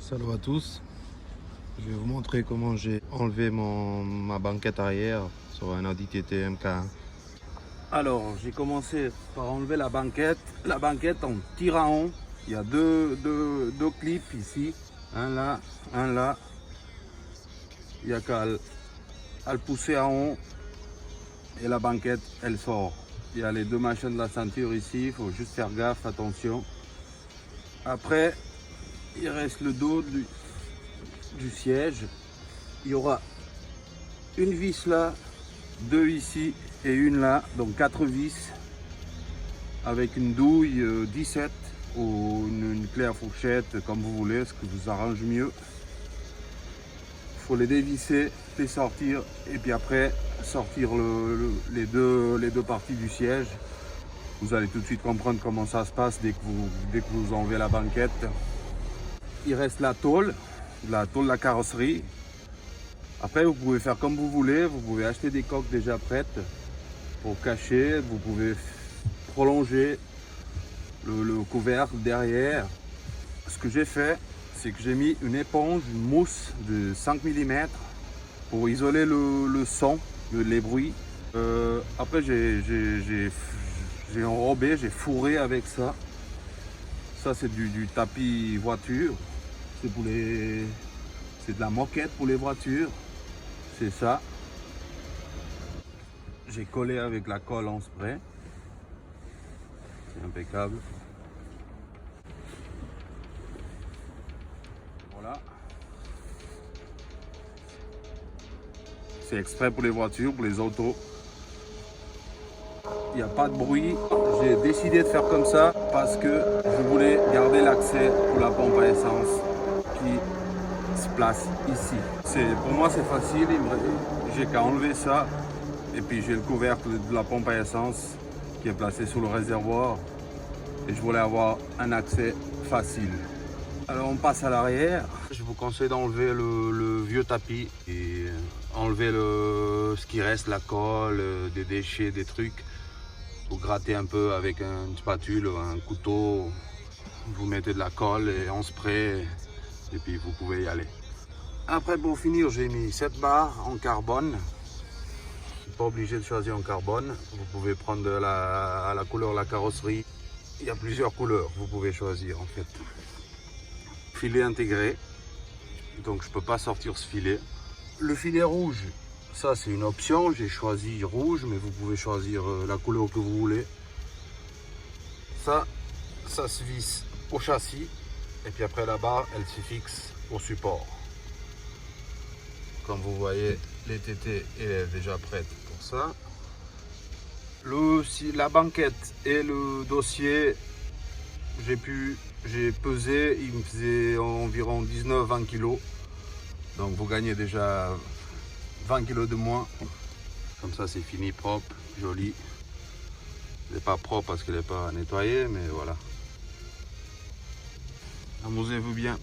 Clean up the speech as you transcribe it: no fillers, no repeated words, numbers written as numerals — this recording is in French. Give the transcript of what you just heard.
Salut à tous, je vais vous montrer comment j'ai enlevé ma banquette arrière sur un Audi TT MK1. Alors j'ai commencé par enlever la banquette en tirant. Il y a deux clips ici, un là, un là. Il n'y a qu'à le pousser en haut et la banquette elle sort. Il y a les deux machins de la ceinture ici, il faut juste faire gaffe, attention. Après il reste le dos du siège. Il y aura une vis là, deux ici et une là, donc 4 vis avec une douille 17 ou une clé à fourchette, comme vous voulez, ce que vous arrange mieux. Il faut les dévisser, les sortir et puis après sortir les deux parties du siège. Vous allez tout de suite comprendre comment ça se passe dès que vous enlevez la banquette. Il reste la tôle de la carrosserie. Après, vous pouvez faire comme vous voulez, vous pouvez acheter des coques déjà prêtes pour cacher, vous pouvez prolonger le couvercle derrière. Ce que j'ai fait, c'est que j'ai mis une éponge, une mousse de 5 mm pour isoler le son, les bruits. Après, j'ai enrobé, j'ai fourré avec ça. Ça, c'est du tapis voiture. C'est de la moquette pour les voitures. C'est ça. J'ai collé avec la colle en spray. C'est impeccable. Voilà. C'est exprès pour les voitures, pour les autos. Il n'y a pas de bruit. J'ai décidé de faire comme ça parce que je voulais garder l'accès pour la pompe à essence qui se place ici. Pour moi c'est facile, j'ai qu'à enlever ça et puis j'ai le couvercle de la pompe à essence qui est placé sous le réservoir et je voulais avoir un accès facile. Alors on passe à l'arrière. Je vous conseille d'enlever le vieux tapis et enlever ce qui reste, la colle, des déchets, des trucs. Vous grattez un peu avec une spatule, un couteau, vous mettez de la colle et en spray et puis vous pouvez y aller. Après pour finir j'ai mis 7 barres en carbone. Pas obligé de choisir en carbone, vous pouvez prendre à la couleur de la carrosserie. Il y a plusieurs couleurs, vous pouvez choisir en fait. Filet intégré, donc je peux pas sortir ce filet. Le filet rouge, ça c'est une option, j'ai choisi rouge, mais vous pouvez choisir la couleur que vous voulez. Ça se visse au châssis, et puis après la barre, elle se fixe au support. Comme vous voyez, l'ETT est déjà prête pour ça. La banquette et le dossier, j'ai pesé, il me faisait environ 19-20 kg. Donc vous gagnez déjà 20 kg de moins. Comme ça c'est fini, propre, joli. Il n'est pas propre parce qu'il n'est pas nettoyé, mais voilà. Amusez-vous bien.